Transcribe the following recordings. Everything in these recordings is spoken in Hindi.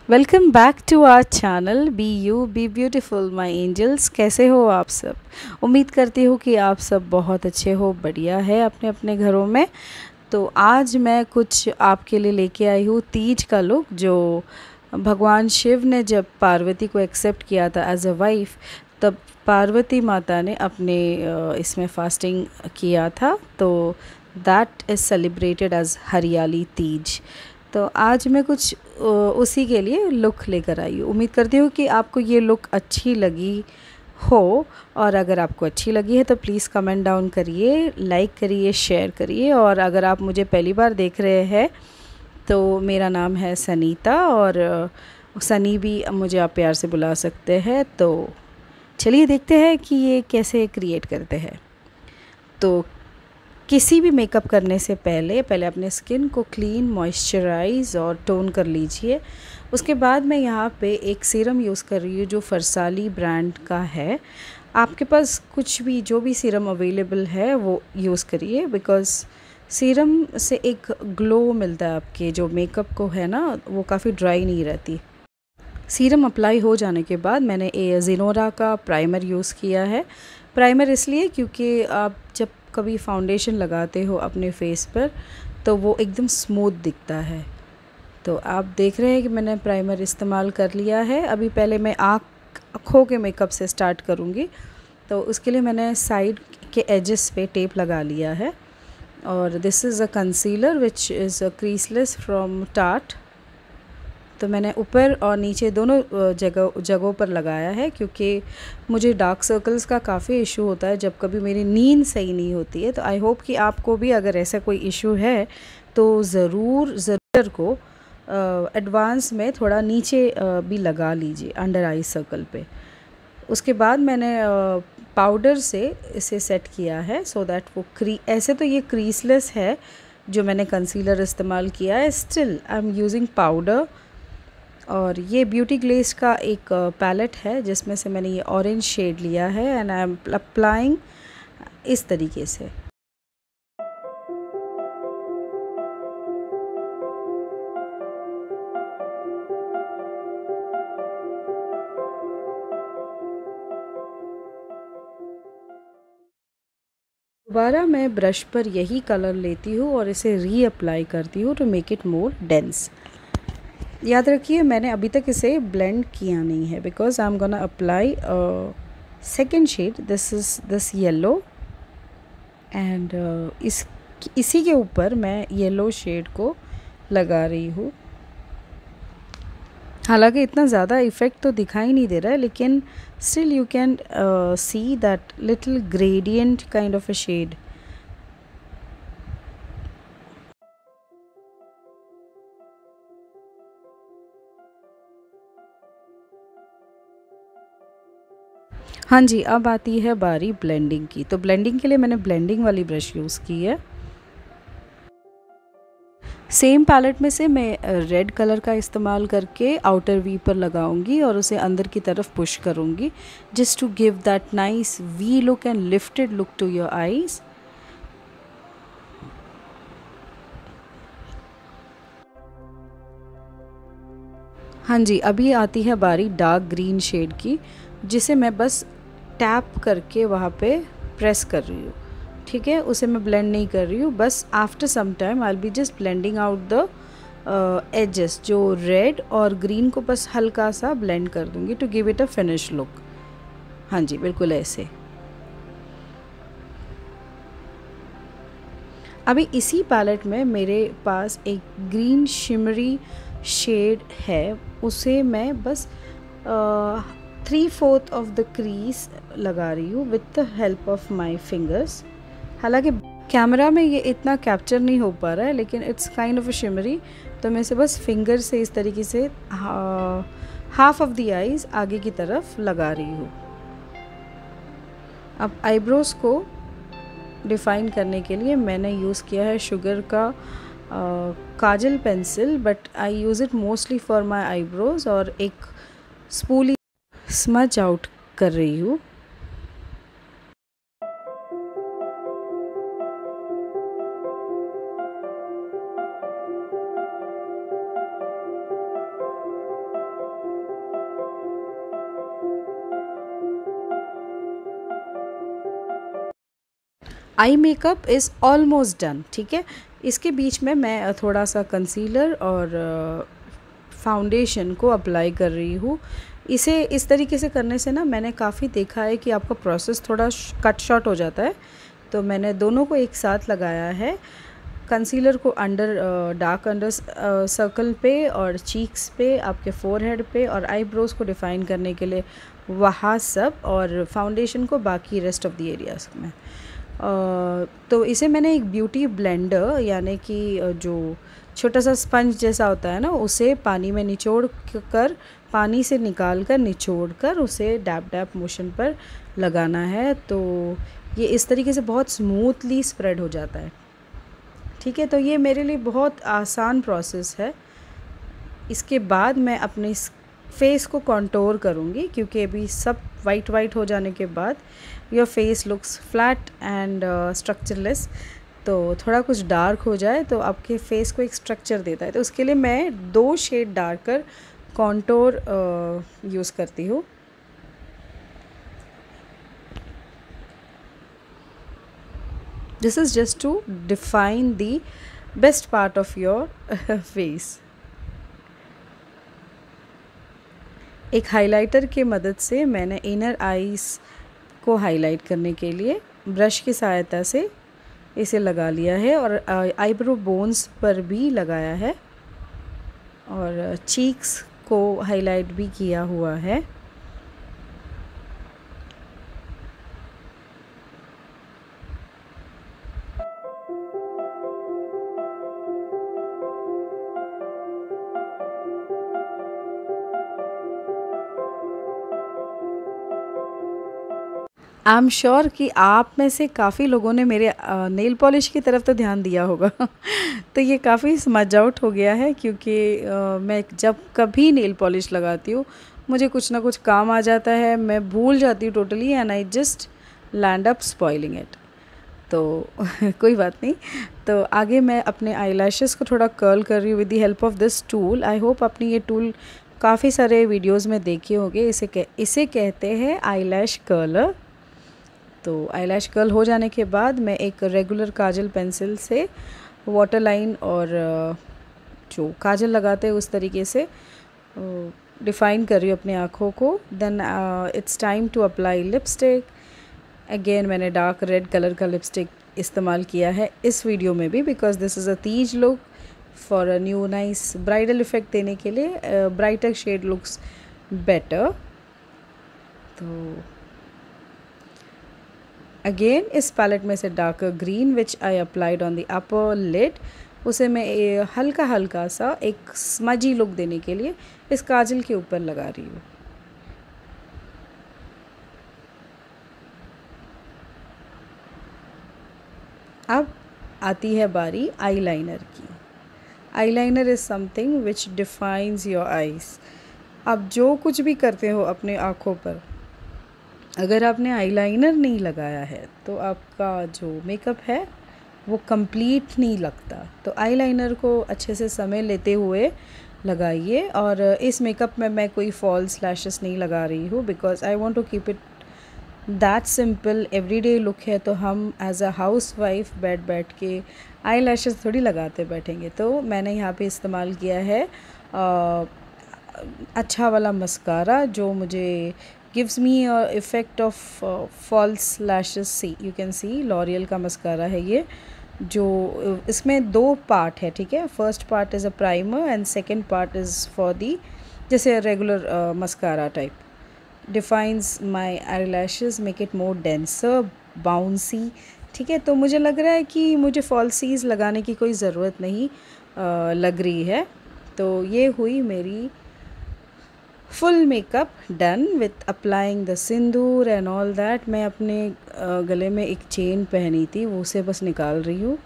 Welcome back to our channel be you be beautiful my angels. कैसे हो आप सब? उम्मीद करती हूँ कि आप सब बहुत अच्छे हो, बढ़िया है अपने अपने घरों में। तो आज मैं कुछ आपके लिए लेके आई हूँ तीज का लुक, जो भगवान शिव ने जब पार्वती को एक्सेप्ट किया था एज अ वाइफ, तब पार्वती माता ने अपने इसमें फास्टिंग किया था। तो दैट इज़ सेलिब्रेटेड एज हरियाली तीज। तो आज मैं कुछ उसी के लिए लुक लेकर आई हूँ। उम्मीद करती हूँ कि आपको ये लुक अच्छी लगी हो, और अगर आपको अच्छी लगी है तो प्लीज़ कमेंट डाउन करिए, लाइक करिए, शेयर करिए। और अगर आप मुझे पहली बार देख रहे हैं तो मेरा नाम है सनीता, और सनी भी मुझे आप प्यार से बुला सकते हैं। तो चलिए देखते हैं कि ये कैसे क्रिएट करते हैं। तो किसी भी मेकअप करने से पहले अपने स्किन को क्लीन, मॉइस्चराइज और टोन कर लीजिए। उसके बाद मैं यहाँ पे एक सीरम यूज़ कर रही हूँ जो फरसाली ब्रांड का है। आपके पास कुछ भी, जो भी सीरम अवेलेबल है वो यूज़ करिए, बिकॉज़ सीरम से एक ग्लो मिलता है आपके जो मेकअप को है ना, वो काफ़ी ड्राई नहीं रहती। सीरम अप्लाई हो जाने के बाद मैंने ज़िनोरा का प्राइमर यूज़ किया है। प्राइमर इसलिए क्योंकि आप जब कभी फाउंडेशन लगाते हो अपने फेस पर तो वो एकदम स्मूथ दिखता है। तो आप देख रहे हैं कि मैंने प्राइमर इस्तेमाल कर लिया है। अभी पहले मैं आँखों के मेकअप से स्टार्ट करूँगी। तो उसके लिए मैंने साइड के एजेस पे टेप लगा लिया है। और this is a concealer which is a creaseless from Tarte. तो मैंने ऊपर और नीचे दोनों जगहों पर लगाया है, क्योंकि मुझे डार्क सर्कल्स का काफ़ी इशू होता है जब कभी मेरी नींद सही नहीं होती है। तो आई होप कि आपको भी अगर ऐसा कोई इशू है तो ज़रूर को एडवांस में थोड़ा नीचे भी लगा लीजिए, अंडर आई सर्कल पे। उसके बाद मैंने पाउडर से इसे सेट किया है सो दैट वो ऐसे तो ये क्रीसलेस है जो मैंने कंसीलर इस्तेमाल किया है, still I am using powder. और ये ब्यूटी ग्लेज का एक पैलेट है जिसमें से मैंने ये ऑरेंज शेड लिया है, एंड आई एम अप्लाइंग इस तरीके से। दोबारा मैं ब्रश पर यही कलर लेती हूँ और इसे रीअप्लाई करती हूँ to make it more dense. याद रखिए मैंने अभी तक इसे ब्लेंड किया नहीं है, because I am gonna apply second shade, this is this yellow, and इसी के ऊपर मैं येलो शेड को लगा रही हूँ। हालांकि इतना ज़्यादा इफ़ेक्ट तो दिखाई नहीं दे रहा है, लेकिन still you can see that little gradient kind of a shade. हाँ जी, अब आती है बारी ब्लेंडिंग की। तो ब्लेंडिंग के लिए मैंने ब्लेंडिंग वाली ब्रश यूज़ की है। सेम पैलेट में से मैं रेड कलर का इस्तेमाल करके आउटर वी पर लगाऊंगी और उसे अंदर की तरफ पुश करूंगी, just to give that nice V look and lifted look to your eyes. हाँ जी, अभी आती है बारी डार्क ग्रीन शेड की, जिसे मैं बस टैप करके वहाँ पे प्रेस कर रही हूँ। ठीक है, उसे मैं ब्लेंड नहीं कर रही हूँ, बस after some time I will be just blending out the edges. जो रेड और ग्रीन को बस हल्का सा ब्लेंड कर दूँगी to give it a finish look. हाँ जी, बिल्कुल ऐसे। अभी इसी पैलेट में मेरे पास एक ग्रीन शिमरी शेड है, उसे मैं बस 3/4 ऑफ द क्रीज लगा रही हूँ with the help of my fingers. हालांकि कैमरा में ये इतना कैप्चर नहीं हो पा रहा है, लेकिन it's kind of a shimmery. तो मैं इसे बस फिंगर से इस तरीके से हाफ ऑफ द आईज आगे की तरफ लगा रही हूँ। अब आईब्रोज़ को डिफ़ाइन करने के लिए मैंने यूज़ किया है शुगर का kajal pencil, but I use it mostly for my eyebrows, और एक स्पूली स्मज आउट कर रही हूँ। Eye makeup is almost done, ठीक है। इसके बीच में मैं थोड़ा सा कंसीलर और फाउंडेशन को अप्लाई कर रही हूँ। इसे इस तरीके से करने से ना मैंने काफ़ी देखा है कि आपका प्रोसेस थोड़ा कट शॉर्ट हो जाता है। तो मैंने दोनों को एक साथ लगाया है। कंसीलर को अंडर डार्क अंडर सर्कल पे और चीक्स पे, आपके फोरहेड पे और आईब्रोज़ को डिफ़ाइन करने के लिए वहाँ सब, और फाउंडेशन को बाकी रेस्ट ऑफ द एरियाज़ में। तो इसे मैंने एक ब्यूटी ब्लेंडर यानी कि जो छोटा सा स्पंज जैसा होता है ना, उसे पानी में निचोड़ कर, पानी से निकाल कर निचोड़ कर उसे डैप डैप मोशन पर लगाना है। तो ये इस तरीके से बहुत स्मूथली स्प्रेड हो जाता है, ठीक है। तो ये मेरे लिए बहुत आसान प्रोसेस है। इसके बाद मैं अपने फेस को कंटूर करूँगी, क्योंकि अभी सब वाइट वाइट हो जाने के बाद your face looks flat and structureless. तो थोड़ा कुछ डार्क हो जाए तो आपके फेस को एक स्ट्रक्चर देता है। तो उसके लिए मैं 2 शेड डार्कर कंटूर यूज़ करती हूँ। This is just to define the best part of your face. एक हाइलाइटर के मदद से मैंने इनर आईज को हाईलाइट करने के लिए ब्रश की सहायता से इसे लगा लिया है, और आईब्रो बोन्स पर भी लगाया है, और चीक्स को हाईलाइट भी किया हुआ है। आई एम श्योर कि आप में से काफ़ी लोगों ने मेरे नेल पॉलिश की तरफ तो ध्यान दिया होगा। तो ये काफ़ी स्मज आउट हो गया है, क्योंकि मैं जब कभी नेल पॉलिश लगाती हूँ मुझे कुछ ना कुछ काम आ जाता है, मैं भूल जाती हूँ totally, and I just land up spoiling it. तो कोई बात नहीं। तो आगे मैं अपने आईलैशेस को थोड़ा कर्ल कर रही हूँ with the help of this tool. I hope आपने ये टूल काफ़ी सारे वीडियोज़ में देखे होंगे। इसे कहते हैं आईलैश कर्लर। तो आईलैश कर्ल हो जाने के बाद मैं एक रेगुलर काजल पेंसिल से वाटर लाइन और जो काजल लगाते हैं उस तरीके से डिफ़ाइन कर रही हूँ अपनी आँखों को। Then it's time to apply lipstick. Again मैंने डार्क रेड कलर का लिपस्टिक इस्तेमाल किया है इस वीडियो में भी, because this is a Teej look for a new nice bridal effect देने के लिए, ब्राइटर शेड लुक्स बेटर। तो अगेन इस पैलेट में से darker green which I applied on the upper lid, उसे मैं हल्का हल्का सा एक स्मजी लुक देने के लिए इस काजल के ऊपर लगा रही हूँ। अब आती है बारी आईलाइनर की। Eyeliner is something which defines your eyes. आप जो कुछ भी करते हो अपने आँखों पर, अगर आपने आईलाइनर नहीं लगाया है तो आपका जो मेकअप है वो कंप्लीट नहीं लगता। तो आईलाइनर को अच्छे से समय लेते हुए लगाइए। और इस मेकअप में मैं कोई फॉल्स लैशेस नहीं लगा रही हूँ, because I want to keep it that simple. Everyday look है, तो हम एज अ हाउस वाइफ बैठ के आई लैशेस थोड़ी लगाते बैठेंगे। तो मैंने यहाँ पे इस्तेमाल किया है अच्छा वाला मस्कारा, जो मुझे gives me a effect of false lashes। see, you can see L'Oreal का मस्कारा है ये, जो इसमें 2 पार्ट है, ठीक है। First part is a primer and second part is for the जैसे regular mascara type, defines my eyelashes, make it more denser bouncy, ठीक है। तो मुझे लग रहा है कि मुझे फॉल्सीज लगाने की कोई ज़रूरत नहीं लग रही है। तो ये हुई मेरी full makeup done with applying the Sindoor and all that. मैं अपने गले में एक चेन पहनी थी, वो उसे बस निकाल रही हूँ।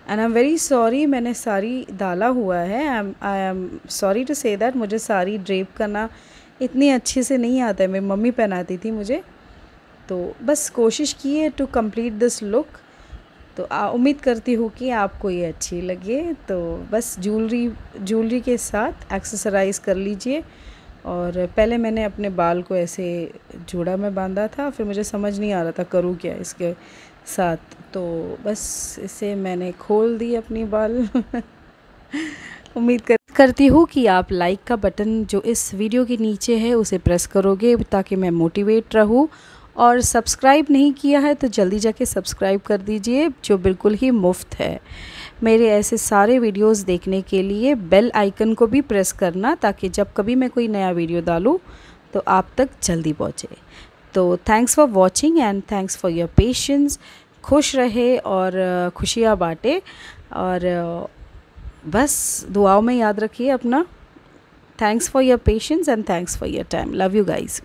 And I am very sorry, मैंने साड़ी डाला हुआ है। I am sorry to say that, मुझे साड़ी ड्रेप करना इतनी अच्छे से नहीं आता है, मेरी मम्मी पहनाती थी मुझे। तो बस कोशिश की है टू कंप्लीट दिस लुक। तो उम्मीद करती हूँ कि आपको ये अच्छी लगे। तो बस ज्वेलरी के साथ एक्सेसराइज कर लीजिए। और पहले मैंने अपने बाल को ऐसे जोड़ा में बांधा था, फिर मुझे समझ नहीं आ रहा था करूँ क्या इसके, साथ। तो बस इसे मैंने खोल दी अपनी बाल। उम्मीद करती हूँ कि आप लाइक का बटन जो इस वीडियो के नीचे है उसे प्रेस करोगे ताकि मैं मोटिवेट रहूँ, और सब्सक्राइब नहीं किया है तो जल्दी जाके सब्सक्राइब कर दीजिए, जो बिल्कुल ही मुफ्त है। मेरे ऐसे सारे वीडियोस देखने के लिए बेल आइकन को भी प्रेस करना, ताकि जब कभी मैं कोई नया वीडियो डालूँ तो आप तक जल्दी पहुँचे। तो thanks for watching and thanks for your patience. खुश रहे और खुशियाँ बांटे, और बस दुआओं में याद रखिए अपना। Thanks for your patience and thanks for your time. Love you guys.